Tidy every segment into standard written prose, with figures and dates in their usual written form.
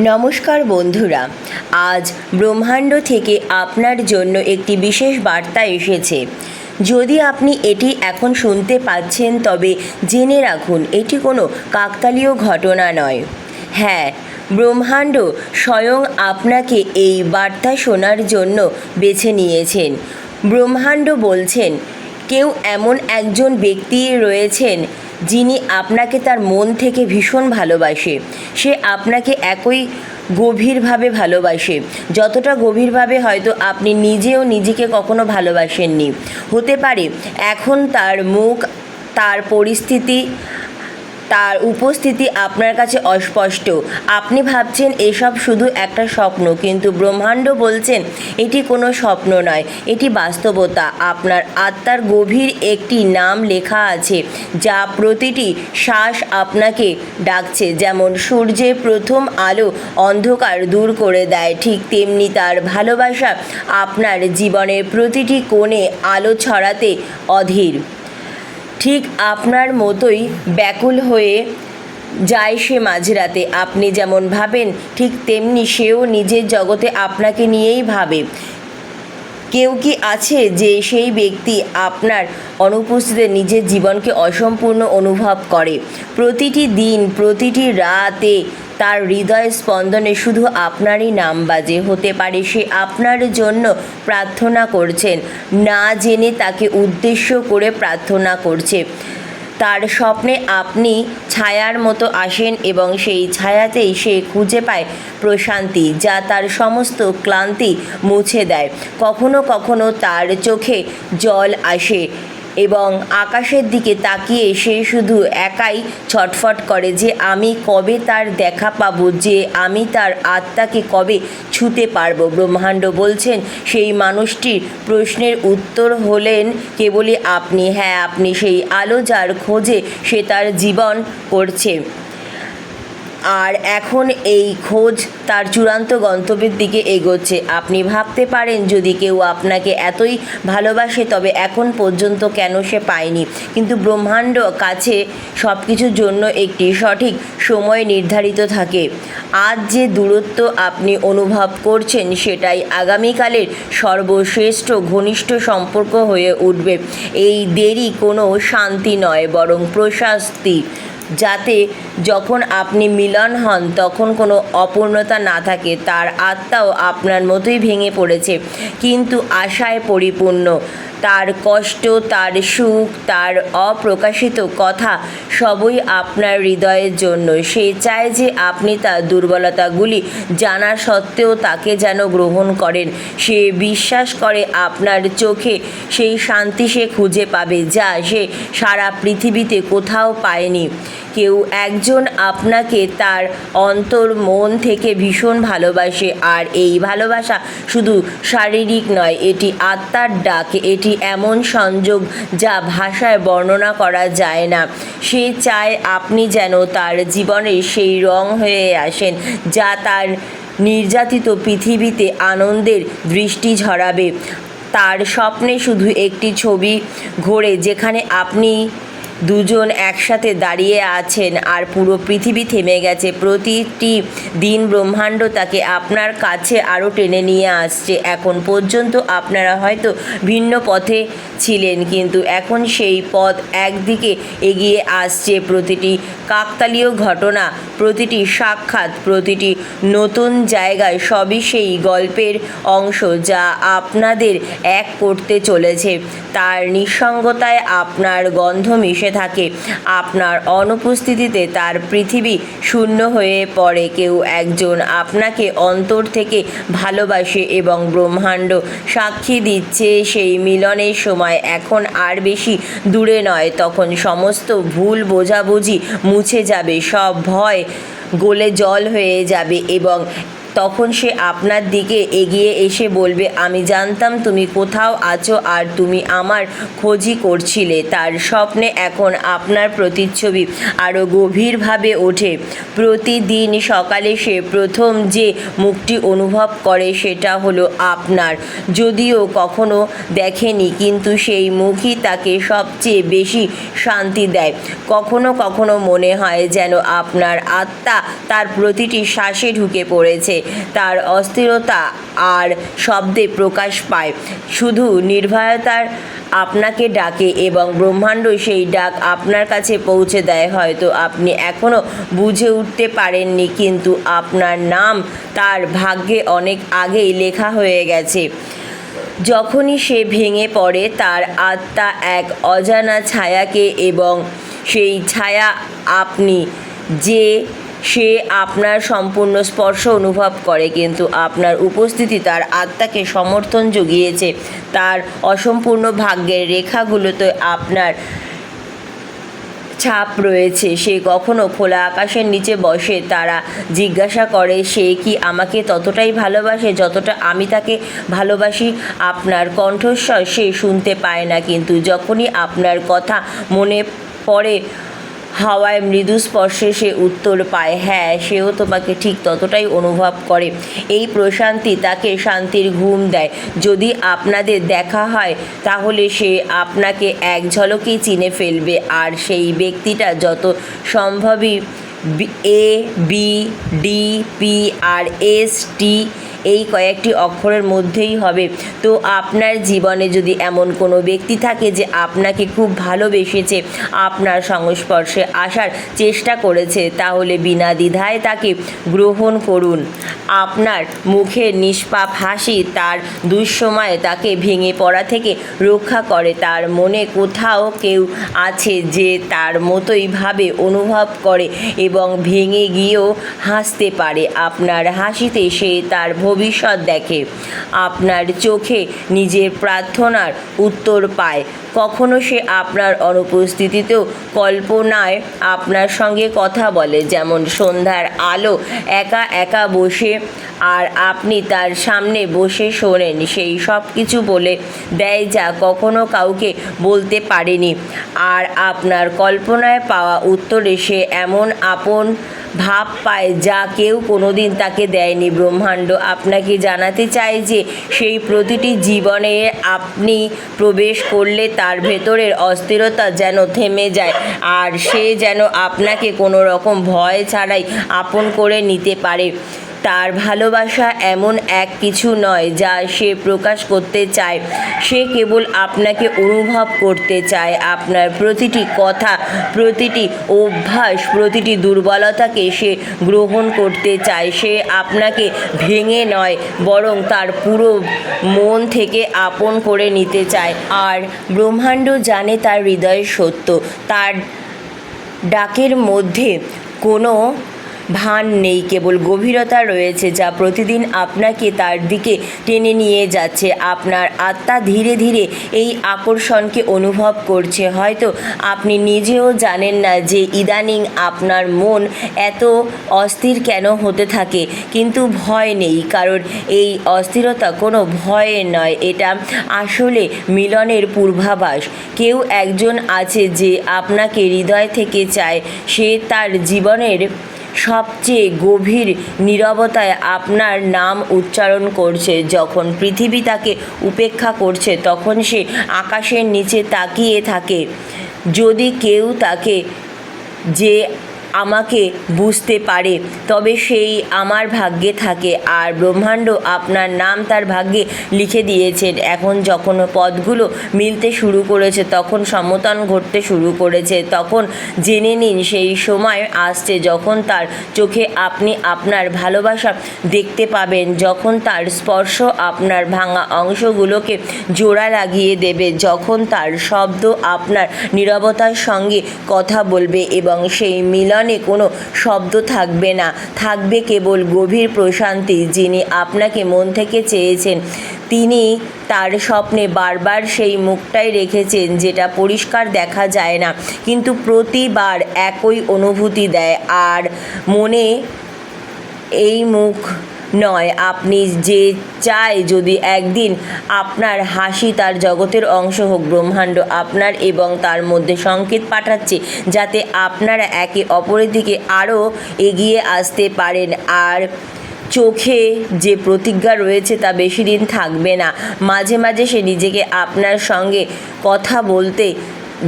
নমস্কার বন্ধুরা, আজ ব্রহ্মাণ্ড থেকে আপনার জন্য একটি বিশেষ বার্তা এসেছে। যদি আপনি এটি এখন শুনতে পাচ্ছেন তবে জেনে রাখুন এটি কোনো কাকতালীয় ঘটনা নয়। হ্যাঁ, ব্রহ্মাণ্ড স্বয়ং আপনাকে এই বার্তা শোনার জন্য বেছে নিয়েছেন। ব্রহ্মাণ্ড বলছেন, কেউ এমন একজন ব্যক্তি রয়েছেন যিনি আপনাকে তার মন থেকে ভীষণ ভালোবাসে। সে আপনাকে একই গভীরভাবে ভালোবাসে, যতটা গভীরভাবে হয়তো আপনি নিজেও নিজেকে কখনো ভালোবাসেননি। হতে পারে এখন তার মুখ, তার পরিস্থিতি, তার উপস্থিতি আপনার কাছে অস্পষ্ট। আপনি ভাবছেন এসব শুধু একটা স্বপ্ন, কিন্তু ব্রহ্মাণ্ড বলছেন এটি কোনো স্বপ্ন নয়, এটি বাস্তবতা। আপনার আত্মার গভীর একটি নাম লেখা আছে, যা প্রতিটি শ্বাস আপনাকে ডাকছে। যেমন সূর্যের প্রথম আলো অন্ধকার দূর করে দেয়, ঠিক তেমনি তার ভালোবাসা আপনার জীবনের প্রতিটি কোণে আলো ছড়াতে অধীর। ঠিক আপনার মতোই ব্যাকুল হয়ে যায় সে মাঝরাতে। আপনি যেমন ভাবেন ঠিক তেমনি সেও নিজের জগতে আপনাকে নিয়েই ভাবে। কেউ কি আছে যে সেই ব্যক্তি আপনার অনুপস্থিতিতে নিজের জীবনকে অসম্পূর্ণ অনুভব করে? প্রতিটি দিন, প্রতিটি রাতে তার হৃদয় স্পন্দনে শুধু আপনারই নাম বাজে। হতে পারে সে আপনার জন্য প্রার্থনা করছেন, না জেনে তাকে উদ্দেশ্য করে প্রার্থনা করছে। তার স্বপ্নে আপনি ছায়ার মতো আসেন এবং সেই ছায়াতেই সে খুঁজে পায় প্রশান্তি, যা তার সমস্ত ক্লান্তি মুছে দেয়। কখনো কখনো তার চোখে জল আসে এবং আকাশের দিকে তাকিয়ে সে শুধু একাই ছটফট করে যে আমি কবে তার দেখা পাবো, যে আমি তার আত্মাকে কবে ছুঁতে পারবো। ব্রহ্মাণ্ড বলছেন সেই মানুষটির প্রশ্নের উত্তর হলেন কেবলই আপনি। হ্যাঁ, আপনি সেই আলো যার খোঁজে সে তার জীবন করছে। আর এখন এই খোঁজ তার চূড়ান্ত গন্তব্যের দিকে এগোচ্ছে। আপনি ভাবতে পারেন যদি কেউ আপনাকে এতই ভালোবাসে তবে এখন পর্যন্ত কেন সে পায়নি। কিন্তু ব্রহ্মাণ্ড কাছে সব কিছুর জন্য একটি সঠিক সময় নির্ধারিত থাকে। আজ যে দূরত্ব আপনি অনুভব করছেন সেটাই আগামীকালের সর্বশ্রেষ্ঠ ঘনিষ্ঠ সম্পর্ক হয়ে উঠবে। এই দেরি কোনো শান্তি নয়, বরং প্রশস্তি, যাতে যখন আপনি মিলন হন তখন কোনো অপূর্ণতা না থাকে। তার আত্মাও আপনার মতোই ভেঙে পড়েছে, কিন্তু আশায় পরিপূর্ণ। তার কষ্ট, তার সুখ, তার অপ্রকাশিত কথা সবই আপনার হৃদয়ের জন্য। সে চায় যে আপনি তার দুর্বলতাগুলি জানা সত্ত্বেও তাকে যেন গ্রহণ করেন। সে বিশ্বাস করে আপনার চোখে সেই শান্তি সে খুঁজে পাবে যা সে সারা পৃথিবীতে কোথাও পায়নি। কেউ একজন আপনাকে তার অন্তর মন থেকে ভীষণ ভালোবাসে, আর এই ভালোবাসা শুধু শারীরিক নয়, এটি আত্মার ডাক। এটি এমন সংযোগ যা ভাষায় বর্ণনা করা যায় না। সে চায় আপনি যেন তার জীবনের সেই রং হয়ে আসেন যা তার নির্যাতিত পৃথিবীতে আনন্দের দৃষ্টি ঝরাবে। তার স্বপ্নে শুধু একটি ছবি ঘোরে যেখানে আপনি দুজন একসাথে দাঁড়িয়ে আছেন আর পুরো পৃথিবী থেমে গেছে। প্রতিটি দিন ব্রহ্মাণ্ড তাকে আপনার কাছে আরও টেনে নিয়ে আসছে। এখন পর্যন্ত আপনারা হয়তো ভিন্ন পথে ছিলেন, কিন্তু এখন সেই পথ একদিকে এগিয়ে আসছে। প্রতিটি কাকতালীয় ঘটনা, প্রতিটি সাক্ষাৎ, প্রতিটি নতুন জায়গায় সবই সেই গল্পের অংশ যা আপনাদের এক করতে চলেছে। তার নিঃসঙ্গতায় আপনার গন্ধ মিশে থাকে, আপনার অনুপস্থিতিতে তার পৃথিবী শূন্য হয়ে পড়ে। কেউ একজন আপনাকে অন্তর থেকে ভালোবাসে এবং ব্রহ্মাণ্ড সাক্ষী দিচ্ছে সেই মিলনের সময় এখন আর বেশি দূরে নয়। তখন সমস্ত ভুল বোঝাবুঝি মুছে যাবে, সব ভয় গলে জল হয়ে যাবে এবং তখন সে আপনার দিকে এগিয়ে এসে বলবে, আমি জানতাম তুমি কোথাও আছো আর তুমি আমার খোঁজই করছিলে। তার স্বপ্নে এখন আপনার প্রতিচ্ছবি আরও গভীরভাবে ওঠে। প্রতিদিন সকালে সে প্রথম যে মুখটি অনুভব করে সেটা হলো আপনার। যদিও কখনো দেখেনি, কিন্তু সেই মুখই তাকে সবচেয়ে বেশি শান্তি দেয়। কখনো কখনো মনে হয় যেন আপনার আত্মা তার প্রতিটি শ্বাসে ঢুকে পড়েছে। তার অস্থিরতা আর শব্দে প্রকাশ পায়, শুধু নির্ভয়তার আপনাকে ডাকে এবং ব্রহ্মাণ্ড সেই ডাক আপনার কাছে পৌঁছে দেয়। হয়তো আপনি এখনও বুঝে উঠতে পারেননি, কিন্তু আপনার নাম তার ভাগ্যে অনেক আগেই লেখা হয়ে গেছে। যখনই সে ভেঙে পড়ে, তার আত্মা এক অজানা ছায়াকে, এবং সেই ছায়া আপনি, যে সে আপনার সম্পূর্ণ স্পর্শ অনুভব করে, কিন্তু আপনার উপস্থিতি তার আত্মাকে সমর্থন জুগিয়েছে। তার অসম্পূর্ণ ভাগ্যের রেখাগুলোতে আপনার ছাপ রয়েছে। সে কখনো খোলা আকাশের নিচে বসে, তারা জিজ্ঞাসা করে সে কি আমাকে ততটাই ভালোবাসে যতটা আমি তাকে ভালোবাসি। আপনার কণ্ঠস্বর সে শুনতে পায় না, কিন্তু যখনই আপনার কথা মনে পড়ে, হাওয়ায় মৃদু স্পর্শে সে উত্তর পায়, হ্যাঁ, সেও তোমাকে ঠিক ততটাই অনুভব করে। এই প্রশান্তি তাকে শান্তির ঘুম দেয়। যদি আপনাদের দেখা হয়, তাহলে সে আপনাকে এক ঝলকেই চিনে ফেলবে, আর সেই ব্যক্তিটা যত সম্ভবই ABDPRST এই কয়েকটি অক্ষরের মধ্যেই হবে। তো আপনার জীবনে যদি এমন কোনো ব্যক্তি থাকে যে আপনাকে খুব ভালোবেসেছে, আপনার সংস্পর্শে আসার চেষ্টা করেছে, তাহলে বিনা দ্বিধায় তাকে গ্রহণ করুন। আপনার মুখের নিষ্পাপ হাসি তার দুঃসময়ে তাকে ভেঙে পড়া থেকে রক্ষা করে। তার মনে কোথাও কেউ আছে যে তার মতোই ভাবে, অনুভব করে এবং ভেঙে গিয়েও হাসতে পারে। আপনার হাসিতে সে তার ভবিষ্যৎ দেখে, আপনার চোখে নিজের প্রার্থনার উত্তর পায়। কখনো সে আপনার অনুপস্থিতিতেও কল্পনায় আপনার সঙ্গে কথা বলে, যেমন সন্ধ্যার আলো একা একা বসে আর আপনি তার সামনে বসে শোনেন। সেই সব কিছু বলে দেয় যা কখনো কাউকে বলতে পারেনি। আর আপনার কল্পনায় পাওয়া উত্তরে সে এমন আপন ভাব পায় যা কেউ কোনোদিন তাকে দেয়নি। ব্রহ্মাণ্ড আপনাকে জানাতে চায় যে সেই প্রতিটি জীবনে আপনি প্রবেশ করলে তার ভেতরের অস্থিরতা যেন থেমে যায়, আর সে যেন আপনাকে কোনো রকম ভয় ছাড়াই আপন করে নিতে পারে। তার ভালোবাসা এমন এক কিছু নয় যা সে প্রকাশ করতে চায়, সে কেবল আপনাকে অনুভব করতে চায়। আপনার প্রতিটি কথা, প্রতিটি অভ্যাস, প্রতিটি দুর্বলতাকে সে গ্রহণ করতে চায়। সে আপনাকে ভেঙে নয়, বরং তার পুরো মন থেকে আপন করে নিতে চায়। আর ব্রহ্মাণ্ড জানে তার হৃদয় সত্য, তার ডাকের মধ্যে কোনো ভান নেই, কেবল গভীরতা রয়েছে যা প্রতিদিন আপনাকে তার দিকে টেনে নিয়ে যাচ্ছে। আপনার আত্মা ধীরে ধীরে এই আকর্ষণকে অনুভব করছে। হয়তো আপনি নিজেও জানেন না যে ইদানিং আপনার মন এত অস্থির কেন হতে থাকে, কিন্তু ভয় নেই, কারণ এই অস্থিরতা কোনো ভয়ের নয়, এটা আসলে মিলনের পূর্বাভাস। কেউ একজন আছে যে আপনাকে হৃদয় থেকে চায়, সে তার জীবনের সবচেয়ে গভীর নীরবতায় আপনার নাম উচ্চারণ করছে। যখন পৃথিবী তাকে উপেক্ষা করছে, তখন সে আকাশের নিচে তাকিয়ে থাকে। যদি কেউ তাকে যে আমাকে বুঝতে পারে, তবে সেই আমার ভাগ্যে থাকে। আর ব্রহ্মাণ্ড আপনার নাম তার ভাগ্যে লিখে দিয়েছেন। এখন যখন পথগুলো মিলতে শুরু করেছে, তখন সমতন ঘটতে শুরু করেছে, তখন জেনে নিন সেই সময় আসছে যখন তার চোখে আপনি আপনার ভালোবাসা দেখতে পাবেন, যখন তার স্পর্শ আপনার ভাঙা অংশগুলোকে জোড়া লাগিয়ে দেবে, যখন তার শব্দ আপনার নীরবতার সঙ্গে কথা বলবে, এবং সেই মিলন কোনো শব্দ থাকবে না, থাকবে কেবল গভীর প্রশান্তি। যিনি আপনাকে মন থেকে চেয়েছেন, তিনি তার স্বপ্নে বারবার সেই মুখটাই রেখেছেন যেটা পরিষ্কার দেখা যায় না, কিন্তু প্রতিবার একই অনুভূতি দেয়। আর মনে এই মুখ নয়, আপনি যে চায় যদি একদিন আপনার হাসি তার জগতের অংশ হোক। ব্রহ্মাণ্ড আপনার এবং তার মধ্যে সংকেত পাঠাচ্ছে যাতে আপনারা একে অপরের দিকে আরও এগিয়ে আসতে পারেন। আর চোখে যে প্রতিজ্ঞা রয়েছে তা বেশি দিন থাকবে না। মাঝে মাঝে সে নিজেকে আপনার সঙ্গে কথা বলতে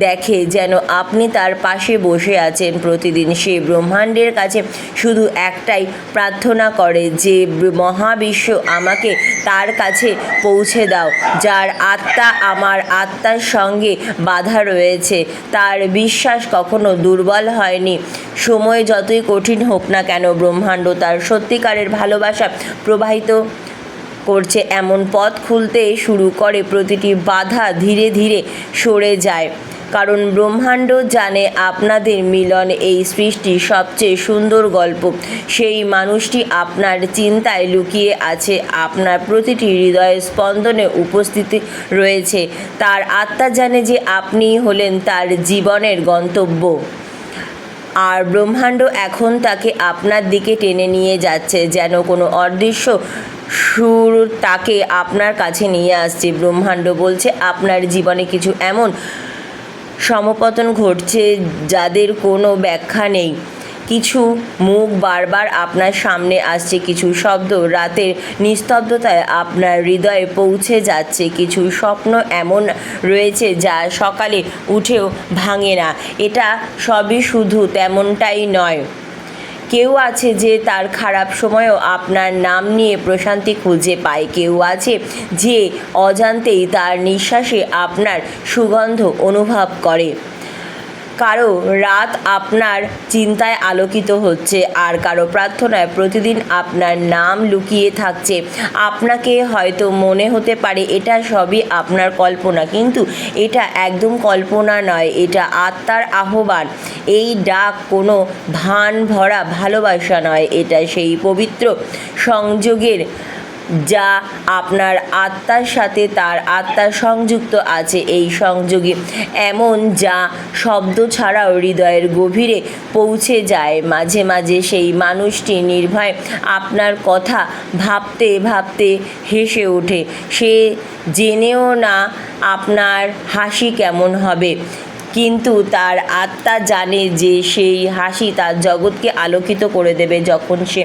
দেখে যেন আপনি তার পাশে বসে আছেন। প্রতিদিন সে ব্রহ্মাণ্ডের কাছে শুধু একটাই প্রার্থনা করে যে মহাবিশ্ব আমাকে তার কাছে পৌঁছে দাও। যার আত্মা আমার আত্মার সঙ্গে বাঁধা রয়েছে, তার বিশ্বাস কখনো দুর্বল হয়নি। সময় যতই কঠিন হোক না কেন, ব্রহ্মাণ্ড তার সত্যিকারের ভালোবাসা প্রবাহিত করছে। এমন পথ খুলতে শুরু করে, প্রতিটি বাধা ধীরে ধীরে সরে যায়। কারণ ব্রহ্মাণ্ড জানে আপনাদের মিলন এই সৃষ্টির সবচেয়ে সুন্দর গল্প। সেই মানুষটি আপনার চিন্তায় লুকিয়ে আছে, আপনার প্রতিটি হৃদয়ের স্পন্দনে উপস্থিত রয়েছে। তার আত্মা জানে যে আপনি হলেন তার জীবনের গন্তব্য। আর ব্রহ্মাণ্ড এখন তাকে আপনার দিকে টেনে নিয়ে যাচ্ছে, যেন কোনো অদৃশ্য সুর তাকে আপনার কাছে নিয়ে আসছে। ব্রহ্মাণ্ড বলছে আপনার জীবনে কিছু এমন সমপতন ঘটছে যাদের কোনো ব্যাখ্যা নেই। কিছু মুখ বারবার আপনার সামনে আসছে, কিছু শব্দ রাতের নিস্তব্ধতায় আপনার হৃদয়ে পৌঁছে যাচ্ছে, কিছু স্বপ্ন এমন রয়েছে যা সকালে উঠেও ভাঙে না। এটা সবই শুধু তেমনটাই নয়। কেউ আছে যে তার খারাপ সময়েও আপনার নাম নিয়ে প্রশান্তি খুঁজে পায়। কেউ আছে যে অজান্তেই তার নিঃশ্বাসে আপনার সুগন্ধ অনুভব করে। কারো রাত আপনার চিন্তায় আলোকিত হচ্ছে, আর কারো প্রার্থনায় প্রতিদিন আপনার নাম লুকিয়ে থাকছে। আপনাকে হয়তো মনে হতে পারে এটা সবই আপনার কল্পনা, কিন্তু এটা একদম কল্পনা নয়, এটা আত্মার আহ্বান। এই ডাক কোনো ভান ভরা ভালোবাসা নয়, এটা সেই পবিত্র সংযোগের যা আপনার আত্মার সাথে তার আত্মা সংযুক্ত আছে। এই সংযোগে এমন যা শব্দ ছাড়াও হৃদয়ের গভীরে পৌঁছে যায়। মাঝে মাঝে সেই মানুষটি নির্ভয়ে আপনার কথা ভাবতে ভাবতে হেসে ওঠে। সে জেনেও না আপনার হাসি কেমন হবে, কিন্তু তার আত্মা জানে যে সেই হাসি তার জগৎকে আলোকিত করে দেবে। যখন সে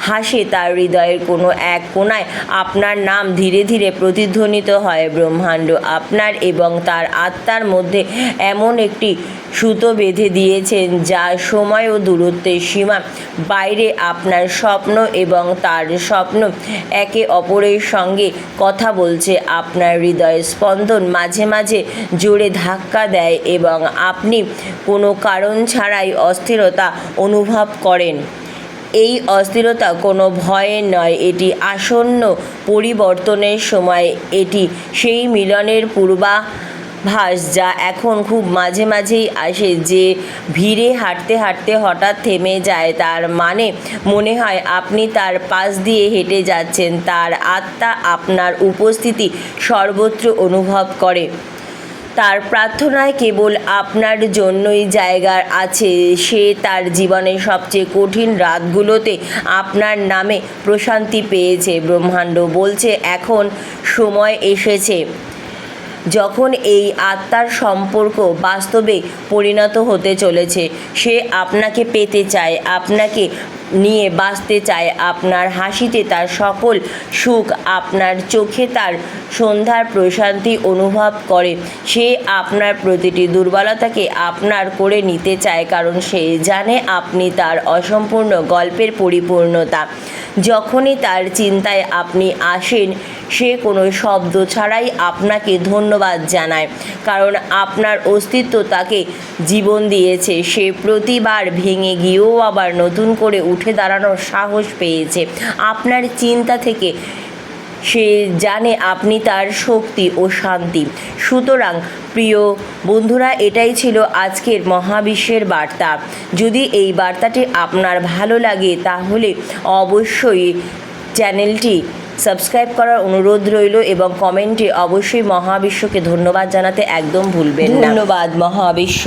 হাসে, তার হৃদয়ের কোনো এক কোণায় আপনার নাম ধীরে ধীরে প্রতিধ্বনিত হয়। ব্রহ্মাণ্ড আপনার এবং তার আত্মার মধ্যে এমন একটি সুতো বেঁধে দিয়েছেন যা সময় ও দূরত্বের সীমা বাইরে। আপনার স্বপ্ন এবং তার স্বপ্ন একে অপরের সঙ্গে কথা বলছে। আপনার হৃদয় স্পন্দন মাঝে মাঝে জোরে ধাক্কা দেয় এবং আপনি কোনো কারণ ছাড়াই অস্থিরতা অনুভব করেন। এই অস্থিরতা কোনো ভয়ের নয়, এটি আসন্ন পরিবর্তনের সময়। এটি সেই মিলনের পূর্বাভাস যা এখন খুব মাঝে মাঝেই আসে। যে ভিড়ে হাঁটতে হাঁটতে হঠাৎ থেমে যায়, তার মানে মনে হয় আপনি তার পাশ দিয়ে হেঁটে যাচ্ছেন। তার আত্মা আপনার উপস্থিতি সর্বত্র অনুভব করে। তার প্রার্থনায় কেবল আপনার জন্যই জায়গা আছে। সে তার জীবনের সবচেয়ে কঠিন রাতগুলোতে আপনার নামে প্রশান্তি পেয়েছে। ব্রহ্মাণ্ড বলছে এখন সময় এসেছে যখন এই আত্মার সম্পর্ক বাস্তবে পরিণত হতে চলেছে। সে আপনাকে পেতে চায়, আপনাকে নিয়ে বাঁচতে চায়, আপনার হাসিতে তার সকল সুখ, আপনার চোখে তার সন্ধ্যার প্রশান্তি অনুভব করে। সে আপনার প্রতিটি দুর্বলতাকে আপনার করে নিতে চায়, কারণ সে জানে আপনি তার অসম্পূর্ণ গল্পের পরিপূর্ণতা। যখনই তার চিন্তায় আপনি আসেন, সে কোনো শব্দ ছাড়াই আপনাকে ধন্যবাদ জানায়, কারণ আপনার অস্তিত্ব তাকে জীবন দিয়েছে। সে প্রতিবার ভেঙে গিয়েও আবার নতুন করে উঠে দাঁড়ানোর সাহস পেয়েছে আপনার চিন্তা থেকে। সে জানে আপনি তার শক্তি ও শান্তি। সুতরাং প্রিয় বন্ধুরা, এটাই ছিল আজকের মহাবিশ্বের বার্তা। যদি এই বার্তাটি আপনার ভালো লাগে তাহলে অবশ্যই চ্যানেলটি সাবস্ক্রাইব করার অনুরোধ রইল এবং কমেন্টে অবশ্যই মহাবিশ্বকে ধন্যবাদ জানাতে একদম ভুলবেন না। ধন্যবাদ মহাবিশ্ব।